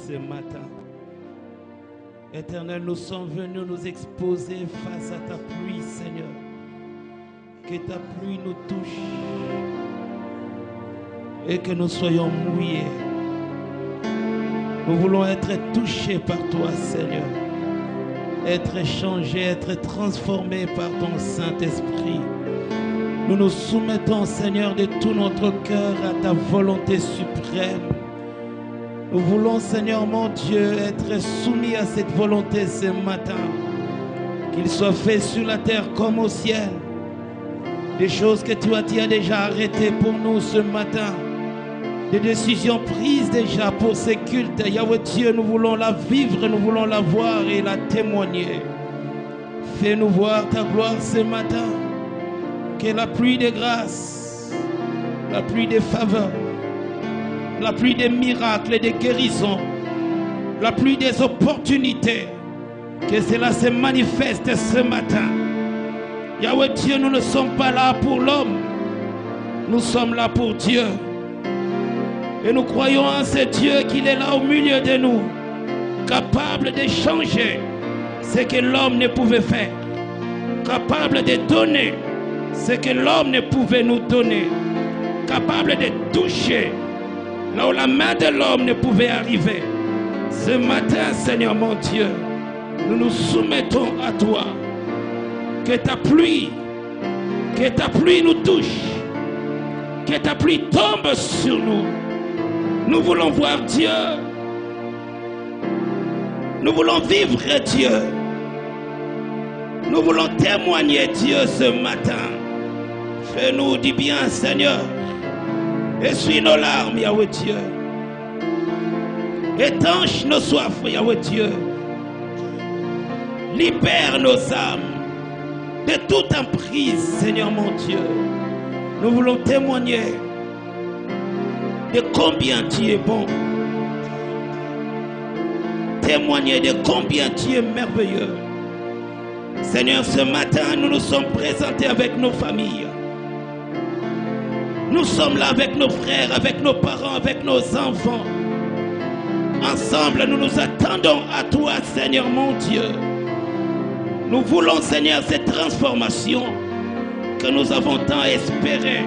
ce matin. Éternel, nous sommes venus nous exposer face à ta pluie, Seigneur. Que ta pluie nous touche et que nous soyons mouillés. Nous voulons être touchés par toi, Seigneur. Être changés, être transformés par ton Saint-Esprit. Nous nous soumettons, Seigneur, de tout notre cœur à ta volonté suprême. Nous voulons, Seigneur mon Dieu, être soumis à cette volonté ce matin. Qu'il soit fait sur la terre comme au ciel. Des choses que tu as déjà arrêtées pour nous ce matin. Des décisions prises déjà pour ces cultes. Yahweh Dieu, nous voulons la vivre, nous voulons la voir et la témoigner. Fais-nous voir ta gloire ce matin. Que la pluie de grâce, la pluie de faveur, la pluie des miracles et des guérisons, la pluie des opportunités, que cela se manifeste ce matin. Yahweh Dieu, nous ne sommes pas là pour l'homme, nous sommes là pour Dieu. Et nous croyons en ce Dieu qu'il est là au milieu de nous, capable de changer ce que l'homme ne pouvait faire, capable de donner ce que l'homme ne pouvait nous donner, capable de toucher là où la main de l'homme ne pouvait arriver. Ce matin, Seigneur mon Dieu, nous nous soumettons à toi. Que ta pluie nous touche, que ta pluie tombe sur nous. Nous voulons voir Dieu, nous voulons vivre Dieu, nous voulons témoigner Dieu ce matin. Fais-nous du bien, Seigneur. Essuie nos larmes, Yahweh Dieu. Étanche nos soifs, Yahweh Dieu. Libère nos âmes de toute emprise, Seigneur mon Dieu. Nous voulons témoigner de combien tu es bon. Témoigner de combien tu es merveilleux. Seigneur, ce matin, nous nous sommes présentés avec nos familles. Nous sommes là avec nos frères, avec nos parents, avec nos enfants. Ensemble, nous nous attendons à toi, Seigneur mon Dieu. Nous voulons, Seigneur, cette transformation que nous avons tant espérée.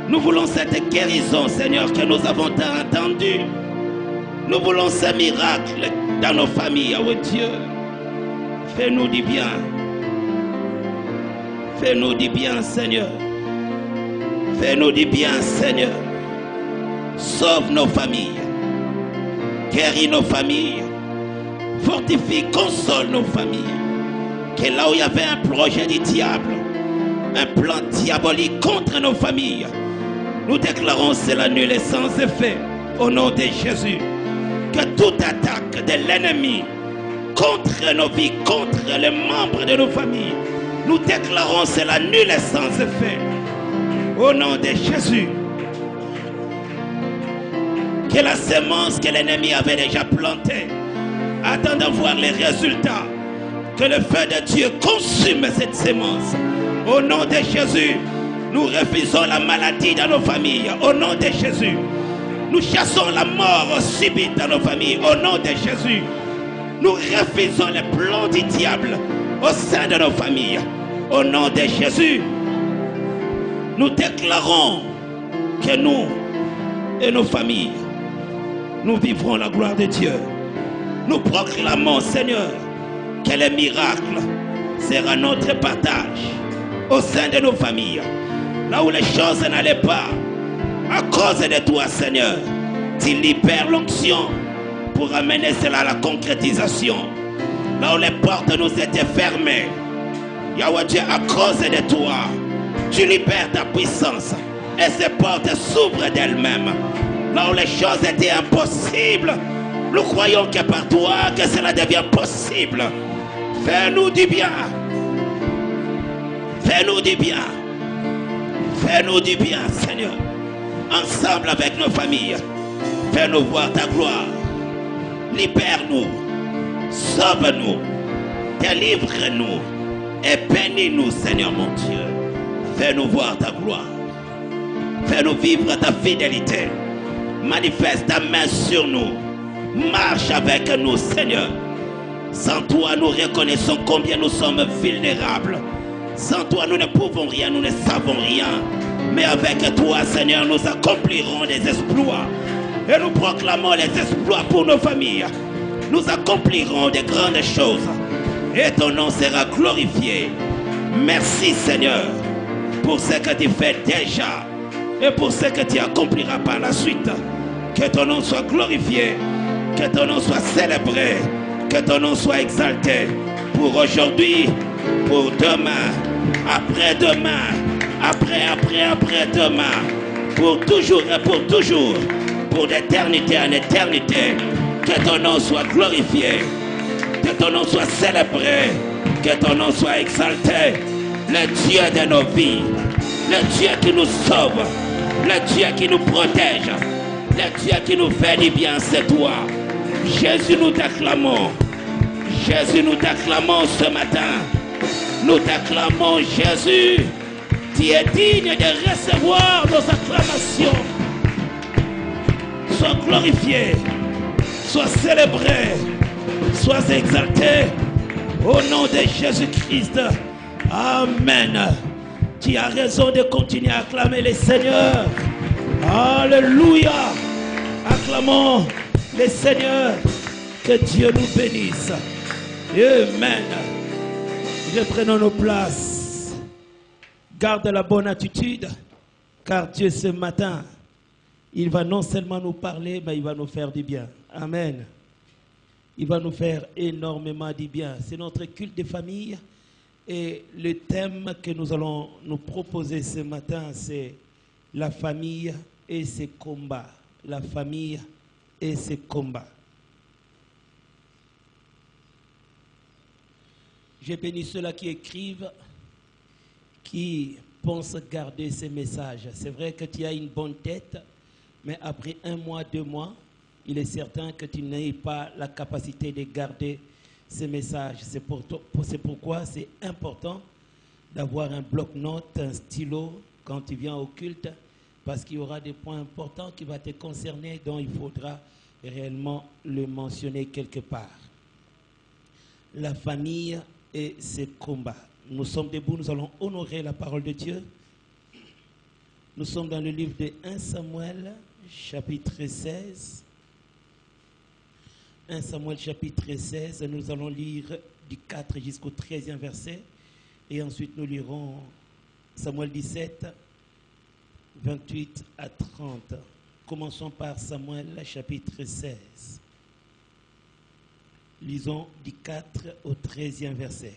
Nous voulons cette guérison, Seigneur, que nous avons tant attendue. Nous voulons ce miracle dans nos familles, oh Dieu. Fais-nous du bien. Fais-nous du bien, Seigneur. Fais-nous du bien, Seigneur. Sauve nos familles. Guéris nos familles. Fortifie, console nos familles. Que là où il y avait un projet du diable, un plan diabolique contre nos familles, nous déclarons cela nul et sans effet au nom de Jésus. Que toute attaque de l'ennemi contre nos vies, contre les membres de nos familles, nous déclarons cela nul et sans effet au nom de Jésus. Que la semence que l'ennemi avait déjà plantée, attendant voir les résultats, que le feu de Dieu consume cette semence. Au nom de Jésus, nous refusons la maladie dans nos familles. Au nom de Jésus, nous chassons la mort subite dans nos familles. Au nom de Jésus, nous refusons les plans du diable au sein de nos familles. Au nom de Jésus, nous déclarons que nous et nos familles, nous vivrons la gloire de Dieu. Nous proclamons, Seigneur, que le miracle sera notre partage au sein de nos familles. Là où les choses n'allaient pas, à cause de toi, Seigneur, tu libères l'onction pour amener cela à la concrétisation. Là où les portes nous étaient fermées, Yahweh Dieu, à cause de toi, tu libères ta puissance et ces portes s'ouvrent d'elles-mêmes. Là où les choses étaient impossibles, nous croyons que par toi que cela devient possible. Fais-nous du bien. Fais-nous du bien. Fais-nous du bien, Seigneur. Ensemble avec nos familles, fais-nous voir ta gloire. Libère-nous. Sauve-nous. Délivre-nous. Et bénis-nous, Seigneur mon Dieu. Fais-nous voir ta gloire. Fais-nous vivre ta fidélité. Manifeste ta main sur nous. Marche avec nous, Seigneur. Sans toi, nous reconnaissons combien nous sommes vulnérables. Sans toi, nous ne pouvons rien, nous ne savons rien. Mais avec toi, Seigneur, nous accomplirons des exploits. Et nous proclamons les exploits pour nos familles. Nous accomplirons de grandes choses. Et ton nom sera glorifié. Merci, Seigneur, pour ce que tu fais déjà. Et pour ce que tu accompliras par la suite. Que ton nom soit glorifié. Que ton nom soit célébré. Que ton nom soit exalté. Pour aujourd'hui, pour demain, après-demain, après-demain, pour toujours et pour toujours, pour d'éternité en éternité. Que ton nom soit glorifié, que ton nom soit célébré, que ton nom soit exalté. Le Dieu de nos vies, le Dieu qui nous sauve, le Dieu qui nous protège, le Dieu qui nous fait du bien, c'est toi. Jésus, nous t'acclamons. Jésus, nous t'acclamons ce matin. Nous t'acclamons, Jésus. Tu es digne de recevoir nos acclamations. Sois glorifié, sois célébré, sois exalté. Au nom de Jésus-Christ. Amen. Tu as raison de continuer à acclamer les seigneurs. Alléluia. Acclamons les seigneurs. Que Dieu nous bénisse. Amen. Reprenons nos places. Garde la bonne attitude, car Dieu ce matin, il va non seulement nous parler, mais il va nous faire du bien. Amen. Il va nous faire énormément du bien. C'est notre culte de famille et le thème que nous allons nous proposer ce matin, c'est la famille et ses combats. La famille et ses combats. Je bénis ceux-là qui écrivent, qui pensent garder ces messages. C'est vrai que tu as une bonne tête, mais après 1 mois, 2 mois, il est certain que tu n'as pas la capacité de garder ces messages. C'est pourquoi c'est important d'avoir un bloc-notes, un stylo quand tu viens au culte, parce qu'il y aura des points importants qui vont te concerner, dont il faudra réellement le mentionner quelque part. La famille et ses combats. Nous sommes debout, nous allons honorer la parole de Dieu. Nous sommes dans le livre de 1 Samuel, chapitre 16. 1 Samuel, chapitre 16, nous allons lire du 4 jusqu'au 13e verset. Et ensuite, nous lirons Samuel 17, 28 à 30. Commençons par Samuel, chapitre 16. Lisons du 4 au 13e verset.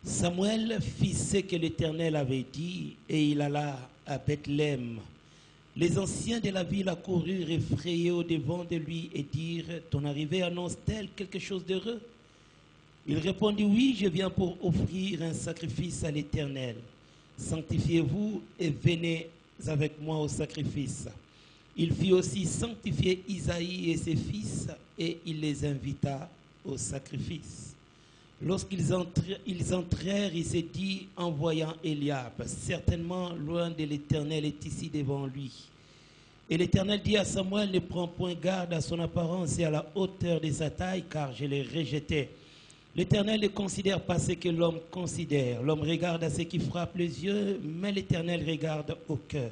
Samuel fit ce que l'Éternel avait dit et il alla à Bethléem. Les anciens de la ville accoururent effrayés au-devant de lui et dirent « Ton arrivée annonce-t-elle quelque chose d'heureux ?» Il répondit « Oui, je viens pour offrir un sacrifice à l'Éternel. Sanctifiez-vous et venez avec moi au sacrifice. » Il fit aussi sanctifier Isaïe et ses fils et il les invita au sacrifice. Lorsqu'ils entrèrent, il s'est dit en voyant Eliab, certainement loin de l'Éternel est ici devant lui. Et l'Éternel dit à Samuel, ne prends point garde à son apparence et à la hauteur de sa taille, car je l'ai rejeté. L'Éternel ne considère pas ce que l'homme considère. L'homme regarde à ce qui frappe les yeux, mais l'Éternel regarde au cœur.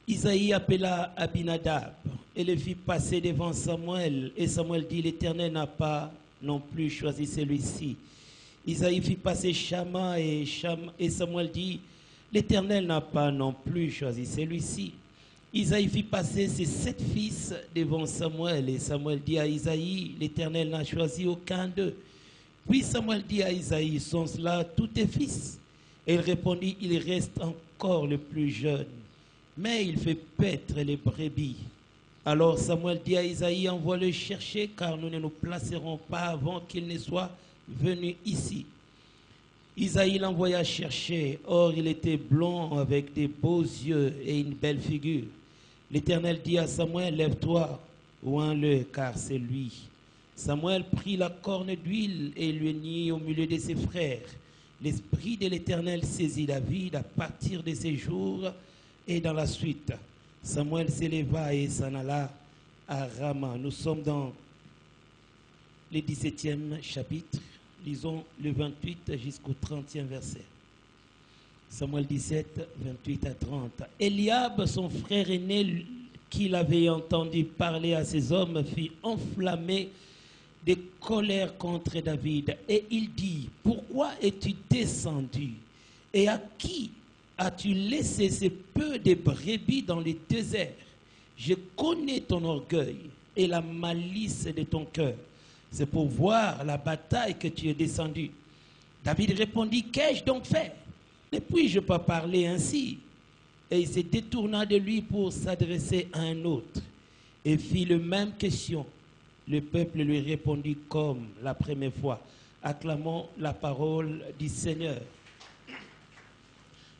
Isaïe appela Abinadab et le fit passer devant Samuel. Et Samuel dit, l'Éternel n'a pas non plus choisi celui-ci. Isaïe fit passer Shama et Samuel dit, l'Éternel n'a pas non plus choisi celui-ci. Isaïe fit passer ses 7 fils devant Samuel. Et Samuel dit à Isaïe, l'Éternel n'a choisi aucun d'eux. Puis Samuel dit à Isaïe, sont-ce là tous tes fils? Et il répondit, il reste encore le plus jeune, mais il fait paître les brebis. Alors Samuel dit à Isaïe, envoie-le chercher, car nous ne nous placerons pas avant qu'il ne soit venu ici. Isaïe l'envoya chercher. Or, il était blond avec des beaux yeux et une belle figure. L'Éternel dit à Samuel, lève-toi, oins-le, car c'est lui. Samuel prit la corne d'huile et l'unit au milieu de ses frères. L'Esprit de l'Éternel saisit David à partir de ces jours et dans la suite. Samuel s'éleva et s'en alla à Rama. Nous sommes dans le 17e chapitre. Lisons le 28 jusqu'au 30e verset. Samuel 17, 28 à 30. Eliab, son frère aîné, qu'il avait entendu parler à ses hommes, fut enflammé de colère contre David. Et il dit, pourquoi es-tu descendu? Et à qui as-tu laissé ce peu de brebis dans le désert? Je connais ton orgueil et la malice de ton cœur. C'est pour voir la bataille que tu es descendu. David répondit, qu'ai-je donc fait? Ne puis-je pas parler ainsi? Et il se détourna de lui pour s'adresser à un autre et fit la même question. Le peuple lui répondit comme la première fois. Acclamons la parole du Seigneur.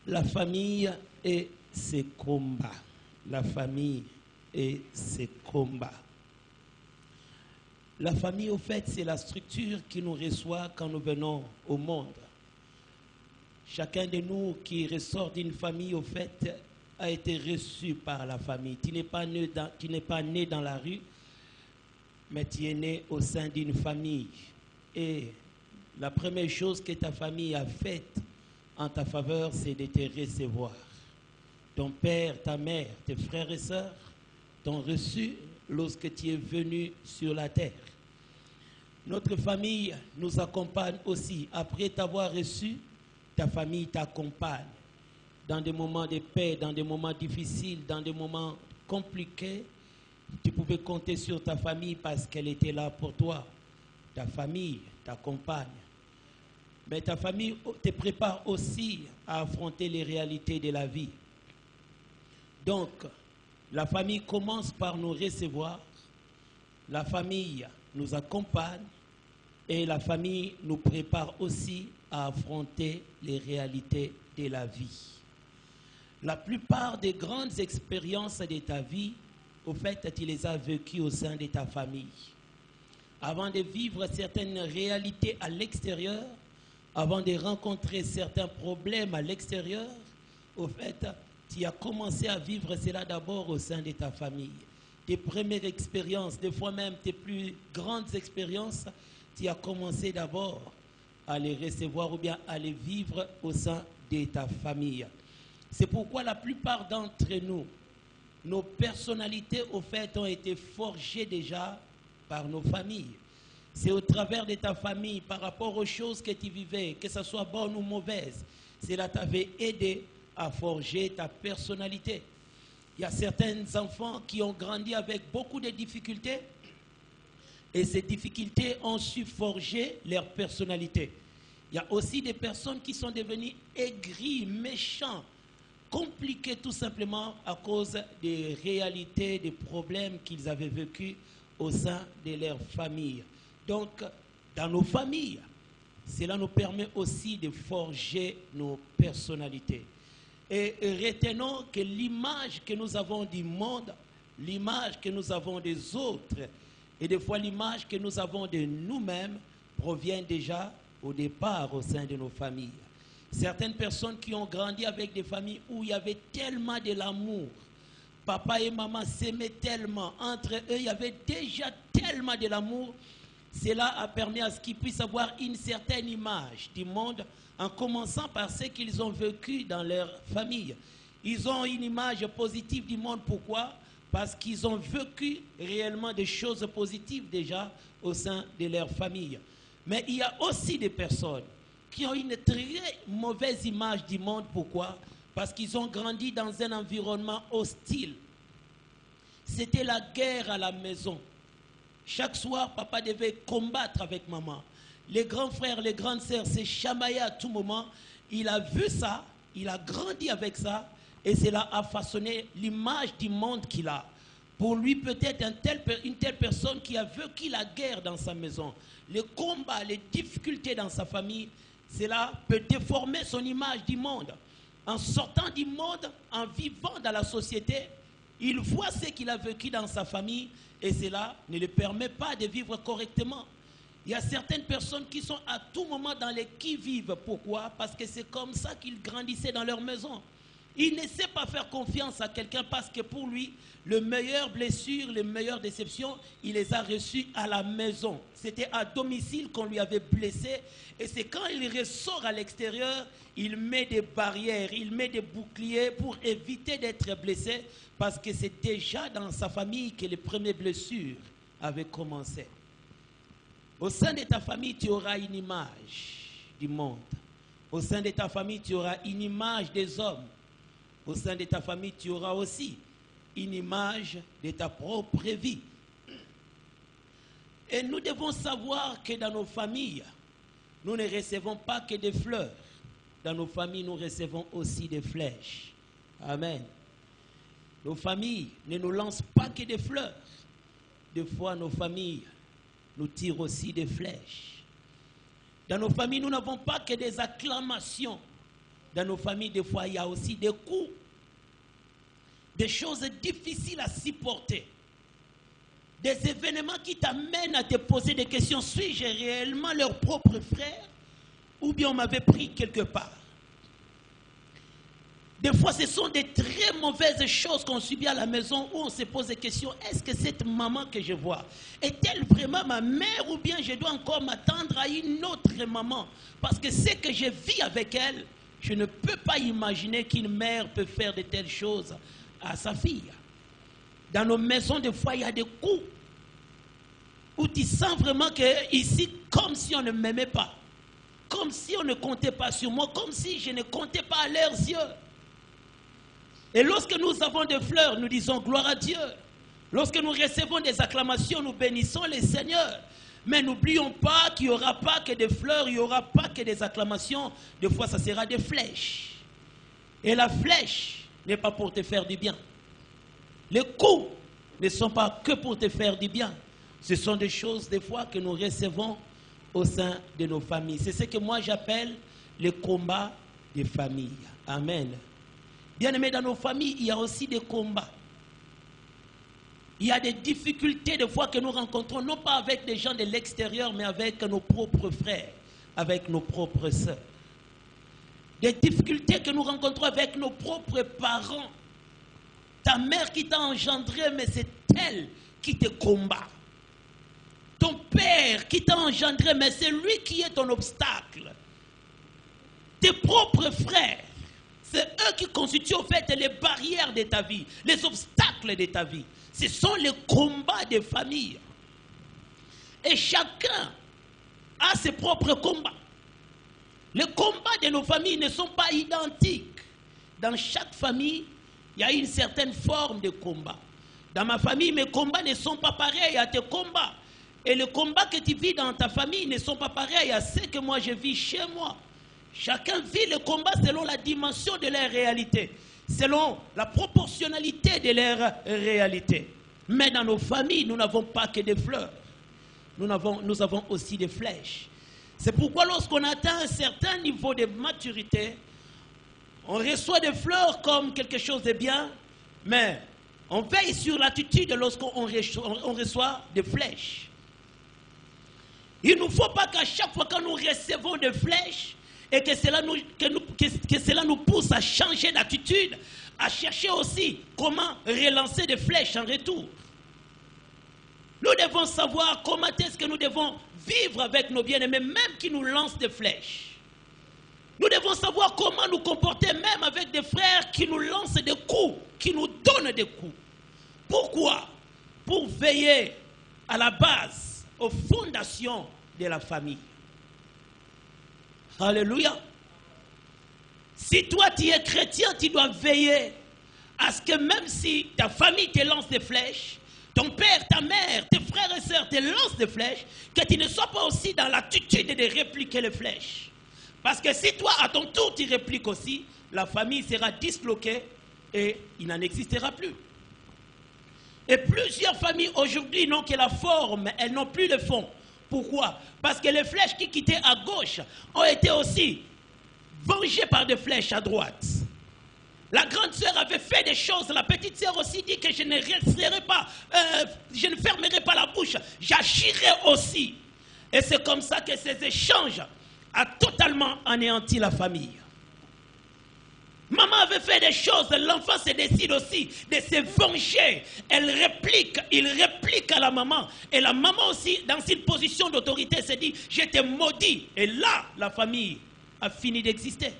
La famille et ses combats. La famille et ses combats. La famille, au fait, c'est la structure qui nous reçoit quand nous venons au monde. Chacun de nous qui ressort d'une famille, au fait, a été reçu par la famille. Tu n'es pas né dans la rue, mais tu es né au sein d'une famille. Et la première chose que ta famille a faite en ta faveur, c'est de te recevoir. Ton père, ta mère, tes frères et sœurs t'ont reçu lorsque tu es venu sur la terre. Notre famille nous accompagne aussi. Après t'avoir reçu, ta famille t'accompagne dans des moments de paix, dans des moments difficiles, dans des moments compliqués. Tu pouvais compter sur ta famille parce qu'elle était là pour toi. Ta famille t'accompagne. Mais ta famille te prépare aussi à affronter les réalités de la vie. Donc, la famille commence par nous recevoir. La famille nous accompagne. Et la famille nous prépare aussi à affronter les réalités de la vie. La plupart des grandes expériences de ta vie, au fait, tu les as vécues au sein de ta famille. Avant de vivre certaines réalités à l'extérieur, avant de rencontrer certains problèmes à l'extérieur, au fait, tu as commencé à vivre cela d'abord au sein de ta famille. Tes premières expériences, des fois même tes plus grandes expériences, tu as commencé d'abord à les recevoir ou bien à les vivre au sein de ta famille. C'est pourquoi la plupart d'entre nous, nos personnalités au fait ont été forgées déjà par nos familles. C'est au travers de ta famille, par rapport aux choses que tu vivais, que ce soit bonne ou mauvaise, cela t'avait aidé à forger ta personnalité. Il y a certains enfants qui ont grandi avec beaucoup de difficultés et ces difficultés ont su forger leur personnalité. Il y a aussi des personnes qui sont devenues aigries, méchants, compliqués tout simplement à cause des réalités, des problèmes qu'ils avaient vécus au sein de leur famille. Donc, dans nos familles, cela nous permet aussi de forger nos personnalités. Et retenons que l'image que nous avons du monde, l'image que nous avons des autres, et des fois l'image que nous avons de nous-mêmes provient déjà au départ au sein de nos familles. Certaines personnes qui ont grandi avec des familles où il y avait tellement de l'amour, papa et maman s'aimaient tellement, entre eux il y avait déjà tellement de l'amour, cela a permis à ce qu'ils puissent avoir une certaine image du monde en commençant par ce qu'ils ont vécu dans leur famille. Ils ont une image positive du monde. Pourquoi? Parce qu'ils ont vécu réellement des choses positives déjà au sein de leur famille. Mais il y a aussi des personnes qui ont une très mauvaise image du monde. Pourquoi? Parce qu'ils ont grandi dans un environnement hostile. C'était la guerre à la maison. Chaque soir, papa devait combattre avec maman. Les grands frères, les grandes sœurs se chamaillaient à tout moment. Il a vu ça, il a grandi avec ça, et cela a façonné l'image du monde qu'il a. Pour lui, peut-être une telle personne qui a vécu la guerre dans sa maison, les combats, les difficultés dans sa famille, cela peut déformer son image du monde. En sortant du monde, en vivant dans la société, il voit ce qu'il a vécu dans sa famille et cela ne lui permet pas de vivre correctement. Il y a certaines personnes qui sont à tout moment dans les qui-vive. Pourquoi? Parce que c'est comme ça qu'ils grandissaient dans leur maison. Il ne sait pas faire confiance à quelqu'un parce que pour lui, les meilleures blessures, les meilleures déceptions, il les a reçues à la maison. C'était à domicile qu'on lui avait blessé. Et c'est quand il ressort à l'extérieur, il met des barrières, il met des boucliers pour éviter d'être blessé. Parce que c'est déjà dans sa famille que les premières blessures avaient commencé. Au sein de ta famille, tu auras une image du monde. Au sein de ta famille, tu auras une image des hommes. Au sein de ta famille, tu auras aussi une image de ta propre vie. Et nous devons savoir que dans nos familles, nous ne recevons pas que des fleurs. Dans nos familles, nous recevons aussi des flèches. Amen. Nos familles ne nous lancent pas que des fleurs. Des fois, nos familles nous tirent aussi des flèches. Dans nos familles, nous n'avons pas que des acclamations. Dans nos familles, des fois, il y a aussi des coups. Des choses difficiles à supporter. Des événements qui t'amènent à te poser des questions. Suis-je réellement leur propre frère? Ou bien on m'avait pris quelque part? Des fois, ce sont des très mauvaises choses qu'on subit à la maison où on se pose des questions. Est-ce que cette maman que je vois, est-elle vraiment ma mère ou bien je dois encore m'attendre à une autre maman? Parce que ce que je vis avec elle, je ne peux pas imaginer qu'une mère peut faire de telles choses à sa fille. Dans nos maisons, des fois, il y a des coups où tu sens vraiment que ici, comme si on ne m'aimait pas, comme si on ne comptait pas sur moi, comme si je ne comptais pas à leurs yeux. Et lorsque nous avons des fleurs, nous disons gloire à Dieu. Lorsque nous recevons des acclamations, nous bénissons les Seigneurs. Mais n'oublions pas qu'il n'y aura pas que des fleurs, il n'y aura pas que des acclamations. Des fois, ça sera des flèches. Et la flèche n'est pas pour te faire du bien. Les coups ne sont pas que pour te faire du bien. Ce sont des choses, des fois, que nous recevons au sein de nos familles. C'est ce que moi j'appelle le combat des familles. Amen. Bien aimé, dans nos familles, il y a aussi des combats. Il y a des difficultés des fois que nous rencontrons, non pas avec des gens de l'extérieur, mais avec nos propres frères, avec nos propres sœurs. Des difficultés que nous rencontrons avec nos propres parents. Ta mère qui t'a engendré, mais c'est elle qui te combat. Ton père qui t'a engendré, mais c'est lui qui est ton obstacle. Tes propres frères. C'est eux qui constituent en fait les barrières de ta vie, les obstacles de ta vie. Ce sont les combats des familles. Et chacun a ses propres combats. Les combats de nos familles ne sont pas identiques. Dans chaque famille, il y a une certaine forme de combat. Dans ma famille, mes combats ne sont pas pareils à tes combats. Et les combats que tu vis dans ta famille ne sont pas pareils à ceux que moi je vis chez moi. Chacun vit le combat selon la dimension de leur réalité, selon la proportionnalité de leur réalité. Mais dans nos familles, nous n'avons pas que des fleurs. Nous avons aussi des flèches. C'est pourquoi lorsqu'on atteint un certain niveau de maturité, on reçoit des fleurs comme quelque chose de bien, mais on veille sur l'attitude lorsqu'on reçoit des flèches. Il ne faut pas qu'à chaque fois que nous recevons des flèches, et que cela nous pousse à changer d'attitude, à chercher aussi comment relancer des flèches en retour. Nous devons savoir comment est-ce que nous devons vivre avec nos bien-aimés, même qui nous lancent des flèches. Nous devons savoir comment nous comporter même avec des frères qui nous lancent des coups, qui nous donnent des coups. Pourquoi? Pour veiller à la base, aux fondations de la famille. Alléluia. Si toi tu es chrétien, tu dois veiller à ce que même si ta famille te lance des flèches, ton père, ta mère, tes frères et sœurs te lancent des flèches, que tu ne sois pas aussi dans l'attitude de répliquer les flèches. Parce que si toi, à ton tour, tu répliques aussi, la famille sera disloquée et il n'en existera plus. Et plusieurs familles aujourd'hui n'ont que la forme, elles n'ont plus le fond. Pourquoi? Parce que les flèches qui quittaient à gauche ont été aussi vengées par des flèches à droite. La grande sœur avait fait des choses, la petite sœur aussi dit que je ne fermerai pas la bouche, j'agirai aussi. Et c'est comme ça que ces échanges ont totalement anéanti la famille. Maman avait fait des choses, l'enfant se décide aussi de se venger. Il réplique à la maman. Et la maman aussi, dans une position d'autorité, se dit, je te maudis. Et là, la famille a fini d'exister.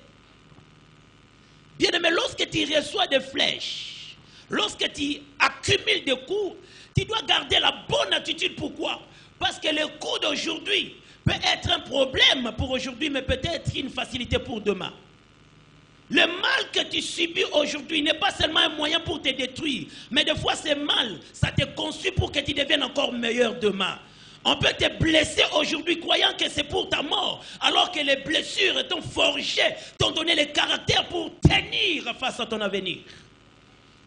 Bien aimé, lorsque tu reçois des flèches, lorsque tu accumules des coups, tu dois garder la bonne attitude. Pourquoi? Parce que le coup d'aujourd'hui peut être un problème pour aujourd'hui, mais peut-être une facilité pour demain. Le mal que tu subis aujourd'hui n'est pas seulement un moyen pour te détruire, mais des fois c'est mal, ça te construit pour que tu deviennes encore meilleur demain. On peut te blesser aujourd'hui croyant que c'est pour ta mort, alors que les blessures t'ont forgé, t'ont donné le caractère pour tenir face à ton avenir.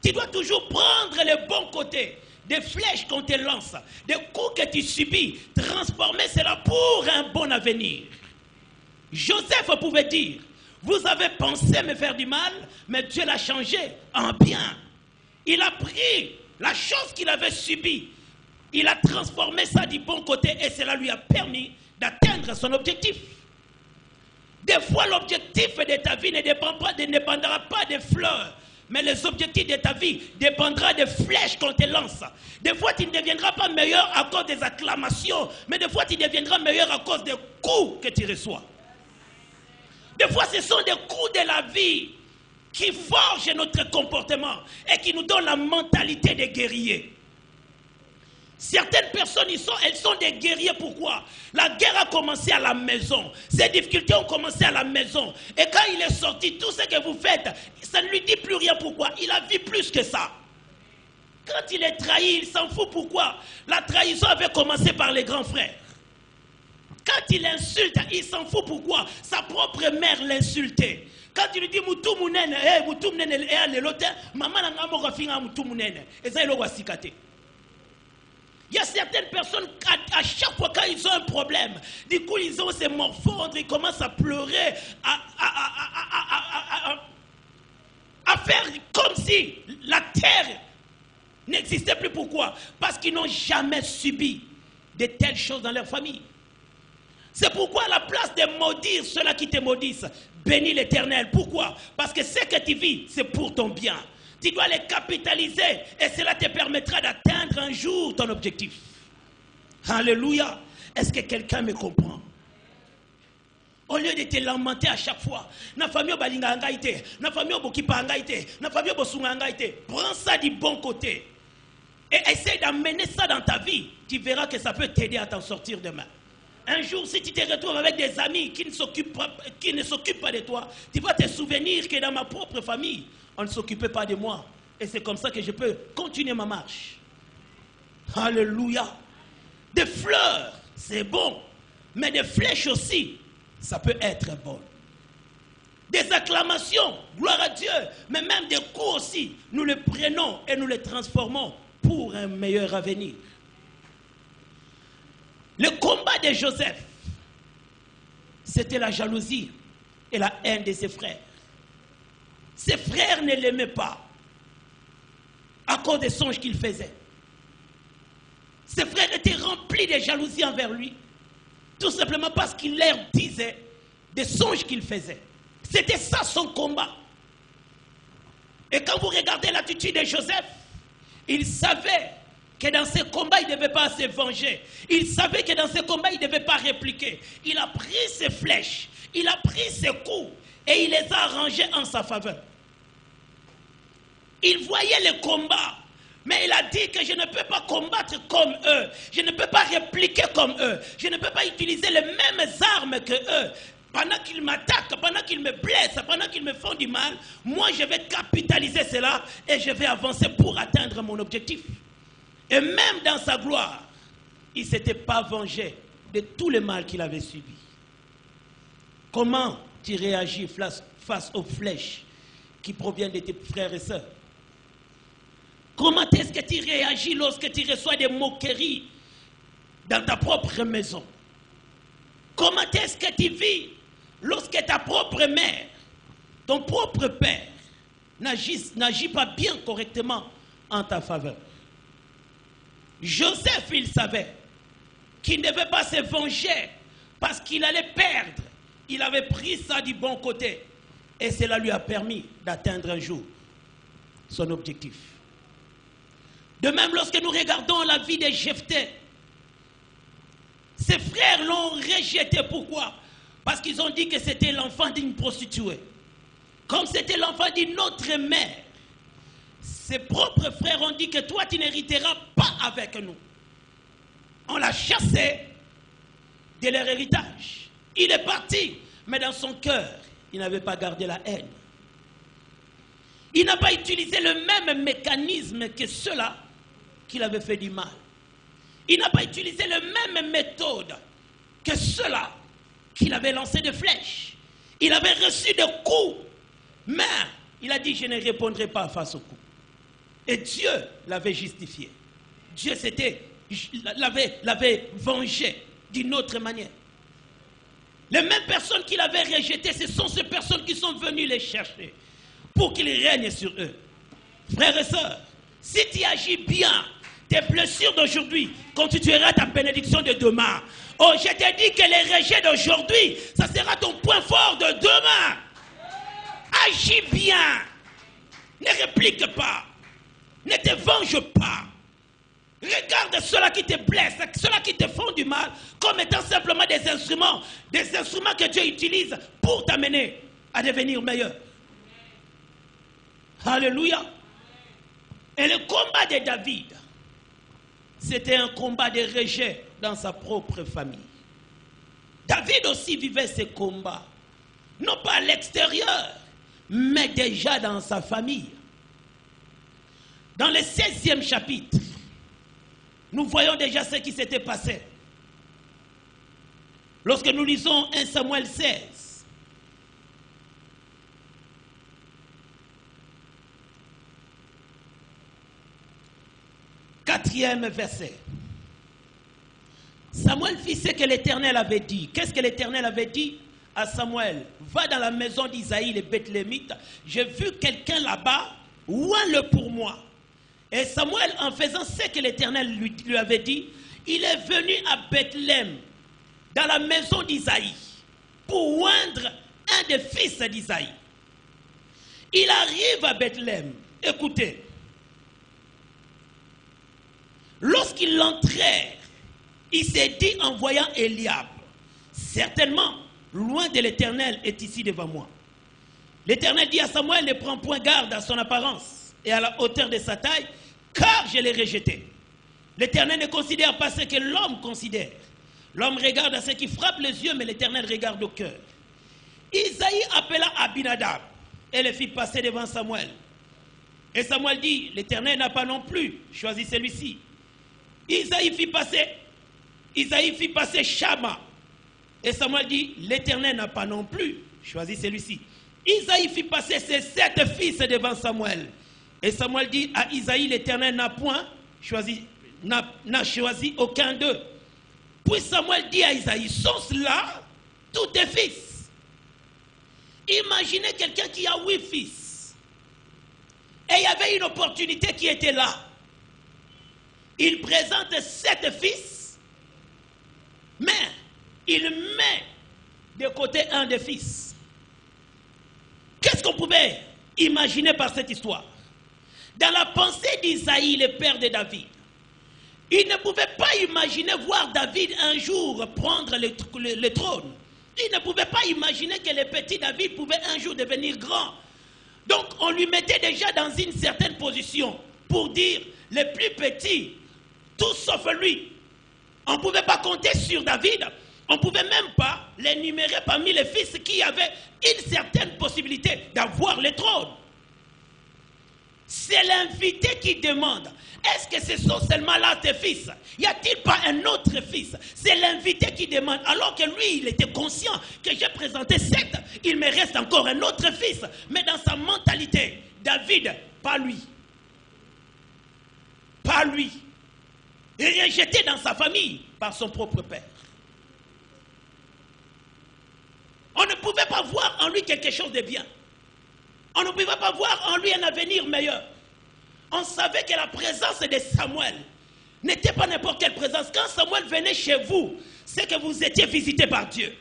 Tu dois toujours prendre le bon côté des flèches qu'on te lance, des coups que tu subis, transformer cela pour un bon avenir. Joseph pouvait dire, vous avez pensé me faire du mal, mais Dieu l'a changé en bien. Il a pris la chose qu'il avait subie, il a transformé ça du bon côté et cela lui a permis d'atteindre son objectif. Des fois, l'objectif de ta vie ne dépendra pas des fleurs, mais les objectifs de ta vie dépendront des flèches qu'on te lance. Des fois, tu ne deviendras pas meilleur à cause des acclamations, mais des fois, tu deviendras meilleur à cause des coups que tu reçois. Des fois, ce sont des coups de la vie qui forgent notre comportement et qui nous donnent la mentalité des guerriers. Certaines personnes, elles sont des guerriers. Pourquoi? La guerre a commencé à la maison. Ces difficultés ont commencé à la maison. Et quand il est sorti, tout ce que vous faites, ça ne lui dit plus rien. Pourquoi? Il a vu plus que ça. Quand il est trahi, il s'en fout. Pourquoi? La trahison avait commencé par les grands frères. Quand il insulte, il s'en fout. Pourquoi? Sa propre mère l'insultait. Quand il lui dit Moutou Mounene, Moutou Mounene, maman n'a pas fait Moutou Mounene. Et ça, il a wasikate. Il y a certaines personnes, à chaque fois quand ils ont un problème, du coup ils ont se morfondre, ils commencent à pleurer, à faire comme si la terre n'existait plus. Pourquoi? Parce qu'ils n'ont jamais subi de telles choses dans leur famille. C'est pourquoi à la place de maudire ceux-là qui te maudissent, bénis l'Éternel. Pourquoi? Parce que ce que tu vis, c'est pour ton bien. Tu dois les capitaliser et cela te permettra d'atteindre un jour ton objectif. Alléluia. Est-ce que quelqu'un me comprend? Au lieu de te lamenter à chaque fois, na famille balinga ngaite, na famille bokipa ngaite, na famille bosunga ngaite, prends ça du bon côté et essaie d'amener ça dans ta vie. Tu verras que ça peut t'aider à t'en sortir demain. Un jour, si tu te retrouves avec des amis qui ne s'occupent pas de toi, tu vas te souvenir que dans ma propre famille, on ne s'occupait pas de moi. Et c'est comme ça que je peux continuer ma marche. Alléluia. Des fleurs, c'est bon. Mais des flèches aussi, ça peut être bon. Des acclamations, gloire à Dieu. Mais même des coups aussi, nous les prenons et nous les transformons pour un meilleur avenir. Le combat de Joseph, c'était la jalousie et la haine de ses frères. Ses frères ne l'aimaient pas à cause des songes qu'il faisait. Ses frères étaient remplis de jalousie envers lui, tout simplement parce qu'il leur disait des songes qu'il faisait. C'était ça son combat. Et quand vous regardez l'attitude de Joseph, il savait que dans ce combat, il ne devait pas se venger. Il savait que dans ce combat, il ne devait pas répliquer. Il a pris ses flèches, il a pris ses coups et il les a arrangés en sa faveur. Il voyait le combat, mais il a dit que je ne peux pas combattre comme eux. Je ne peux pas répliquer comme eux. Je ne peux pas utiliser les mêmes armes que eux. Pendant qu'ils m'attaquent, pendant qu'ils me blessent, pendant qu'ils me font du mal, moi je vais capitaliser cela et je vais avancer pour atteindre mon objectif. Et même dans sa gloire, il ne s'était pas vengé de tout le mal qu'il avait subi. Comment tu réagis face aux flèches qui proviennent de tes frères et sœurs? Comment est-ce que tu réagis lorsque tu reçois des moqueries dans ta propre maison? Comment est-ce que tu vis lorsque ta propre mère, ton propre père, n'agit pas bien correctement en ta faveur? Joseph, il savait qu'il ne devait pas se venger parce qu'il allait perdre. Il avait pris ça du bon côté. Et cela lui a permis d'atteindre un jour son objectif. De même, lorsque nous regardons la vie de Jephthé, ses frères l'ont rejeté. Pourquoi? Parce qu'ils ont dit que c'était l'enfant d'une prostituée. Comme c'était l'enfant d'une autre mère, ses propres frères ont dit que toi, tu n'hériteras pas avec nous. On l'a chassé de leur héritage. Il est parti, mais dans son cœur, il n'avait pas gardé la haine. Il n'a pas utilisé le même mécanisme que ceux-là qui l'avaient fait du mal. Il n'a pas utilisé la même méthode que ceux-là qui l'avaient lancé des flèches. Il avait reçu des coups, mais il a dit, je ne répondrai pas face aux coups. Et Dieu l'avait justifié. Dieu l'avait vengé d'une autre manière. Les mêmes personnes qui l'avaient rejeté, ce sont ces personnes qui sont venues les chercher pour qu'il règne sur eux. Frères et sœurs, si tu agis bien, tes blessures d'aujourd'hui constituera ta bénédiction de demain. Oh, je t'ai dit que les rejets d'aujourd'hui, ça sera ton point fort de demain. Agis bien. Ne réplique pas. Ne te venge pas. Regarde ceux-là qui te blessent, ceux-là qui te font du mal, comme étant simplement des instruments que Dieu utilise pour t'amener à devenir meilleur. Alléluia. Et le combat de David, c'était un combat de rejet dans sa propre famille. David aussi vivait ces combats, non pas à l'extérieur, mais déjà dans sa famille. Dans le 16e chapitre, nous voyons déjà ce qui s'était passé. Lorsque nous lisons 1 Samuel 16, quatrième verset. Samuel fit ce que l'Éternel avait dit. Qu'est-ce que l'Éternel avait dit à Samuel? Va dans la maison d'Isaïe, le Bethlémite. J'ai vu quelqu'un là-bas, oins-le pour moi. Et Samuel, en faisant ce que l'Éternel lui avait dit, il est venu à Bethléem, dans la maison d'Isaïe, pour oindre un des fils d'Isaïe. Il arrive à Bethléem. Écoutez. Lorsqu'ils l'entrèrent, il s'est dit en voyant Eliab, certainement, loin de l'Éternel est ici devant moi. L'Éternel dit à Samuel, ne prends point garde à son apparence et à la hauteur de sa taille, car je l'ai rejeté. L'Éternel ne considère pas ce que l'homme considère. L'homme regarde à ce qui frappe les yeux, mais l'Éternel regarde au cœur. Isaïe appela Abinadab et le fit passer devant Samuel. Et Samuel dit, l'Éternel n'a pas non plus choisi celui-ci. Isaïe fit passer Shama. Et Samuel dit, l'Éternel n'a pas non plus choisi celui-ci. Isaïe fit passer ses 7 fils devant Samuel. Et Samuel dit à Isaïe, l'Éternel n'a choisi aucun d'eux. Puis Samuel dit à Isaïe, sont cela tous tes fils? Imaginez quelqu'un qui a 8 fils. Et il y avait une opportunité qui était là. Il présente 7 fils, mais il met de côté un des fils. Qu'est-ce qu'on pouvait imaginer par cette histoire? Dans la pensée d'Isaïe, le père de David, il ne pouvait pas imaginer voir David un jour prendre le trône. Il ne pouvait pas imaginer que le petit David pouvait un jour devenir grand. Donc on lui mettait déjà dans une certaine position pour dire le plus petit, tout sauf lui. On ne pouvait pas compter sur David. On ne pouvait même pas l'énumérer parmi les fils qui avaient une certaine possibilité d'avoir le trône. C'est l'invité qui demande, est-ce que ce sont seulement là tes fils? Y a-t-il pas un autre fils? C'est l'invité qui demande, alors que lui, il était conscient que j'ai présenté 7, il me reste encore un autre fils. Mais dans sa mentalité, David, pas lui. Pas lui. Il est rejeté dans sa famille par son propre père. On ne pouvait pas voir en lui quelque chose de bien. On ne pouvait pas voir en lui un avenir meilleur. On savait que la présence de Samuel n'était pas n'importe quelle présence. Quand Samuel venait chez vous, c'est que vous étiez visité par Dieu.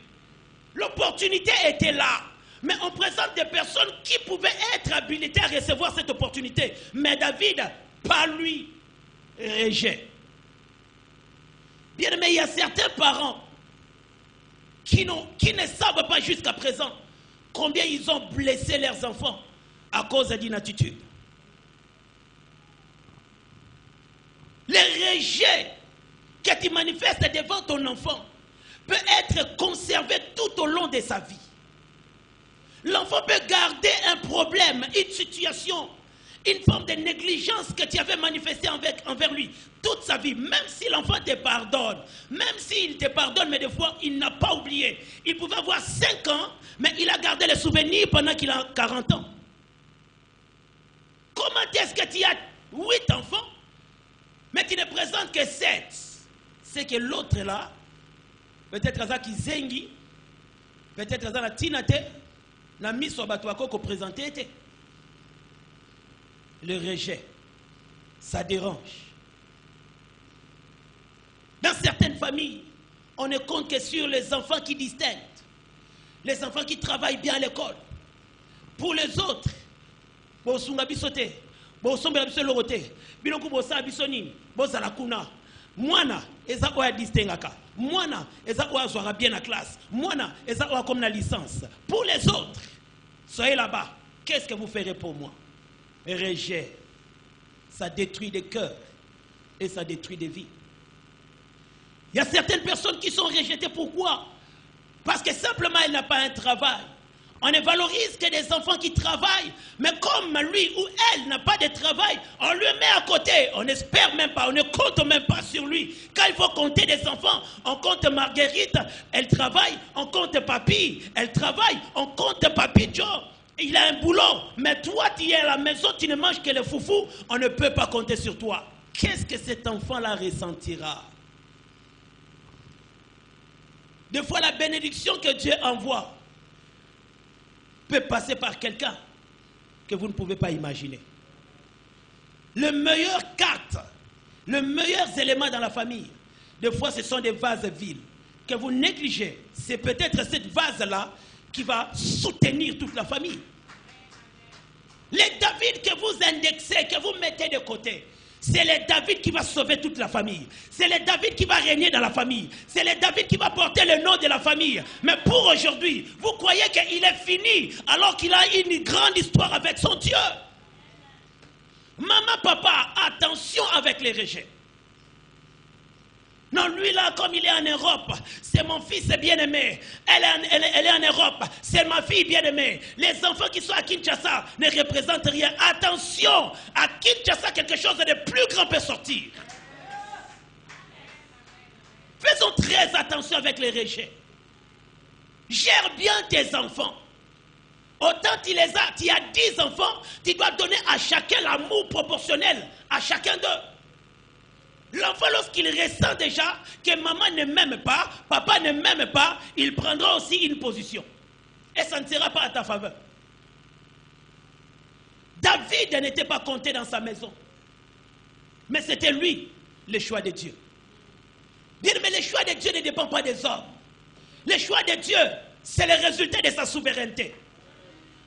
L'opportunité était là. Mais on présente des personnes qui pouvaient être habilitées à recevoir cette opportunité. Mais David, pas lui, rejet. Bien aimé, il y a certains parents qui ne savent pas jusqu'à présent combien ils ont blessé leurs enfants à cause d'une attitude. Le rejet que tu manifestes devant ton enfant peut être conservé tout au long de sa vie. L'enfant peut garder un problème, une situation, une forme de négligence que tu avais manifestée envers lui toute sa vie, même si l'enfant te pardonne, même s'il te pardonne, mais des fois, il n'a pas oublié. Il pouvait avoir 5 ans, mais il a gardé les souvenirs pendant qu'il a 40 ans. Comment est-ce que tu as 8 enfants, mais tu ne présentes que 7? C'est que l'autre là, peut-être à qui zengi, peut-être à la tinate, la mise sur batouako qu'on présentait. Le rejet, ça dérange. Dans certaines familles, on ne compte que sur les enfants qui distinguent, les enfants qui travaillent bien à l'école. Pour les autres, bosunga bisote, bosombela biso lorote, biloko bosa bisoni, bozala kuna. Mwana eza oya distingaka. Mwana eza oya zwara bien à classe. Mwana eza oya comme la licence. Pour les autres, soyez là-bas. Qu'est-ce que vous ferez pour moi? Rejet, ça détruit des cœurs et ça détruit des vies. Il y a certaines personnes qui sont rejetées. Pourquoi? Parce que simplement elle n'a pas un travail. On ne valorise que des enfants qui travaillent, mais comme lui ou elle n'a pas de travail, on lui met à côté. On n'espère même pas, on ne compte même pas sur lui. Quand il faut compter des enfants, on compte Marguerite, elle travaille, on compte Papy, elle travaille, on compte Papy Joe. Il a un boulot, mais toi tu es à la maison, tu ne manges que le foufou, on ne peut pas compter sur toi. Qu'est-ce que cet enfant-là ressentira? Des fois, la bénédiction que Dieu envoie peut passer par quelqu'un que vous ne pouvez pas imaginer. Le meilleur carte, le meilleur élément dans la famille, des fois ce sont des vases vides que vous négligez. C'est peut-être cette vase-là qui va soutenir toute la famille. Les David que vous indexez, que vous mettez de côté, c'est le David qui va sauver toute la famille. C'est le David qui va régner dans la famille. C'est le David qui va porter le nom de la famille. Mais pour aujourd'hui, vous croyez qu'il est fini alors qu'il a une grande histoire avec son Dieu. Maman, papa, attention avec les rejets. Non, lui là, comme il est en Europe, c'est mon fils bien-aimé. Elle est en Europe, c'est ma fille bien-aimée. Les enfants qui sont à Kinshasa ne représentent rien. Attention, à Kinshasa, quelque chose de plus grand peut sortir. Faisons très attention avec les rejets. Gère bien tes enfants. Autant tu as 10 enfants, tu dois donner à chacun l'amour proportionnel, à chacun d'eux. L'enfant, lorsqu'il ressent déjà que maman ne m'aime pas, papa ne m'aime pas, il prendra aussi une position. Et ça ne sera pas à ta faveur. David n'était pas compté dans sa maison. Mais c'était lui, le choix de Dieu. Bien, mais le choix de Dieu ne dépend pas des hommes. Le choix de Dieu, c'est le résultat de sa souveraineté.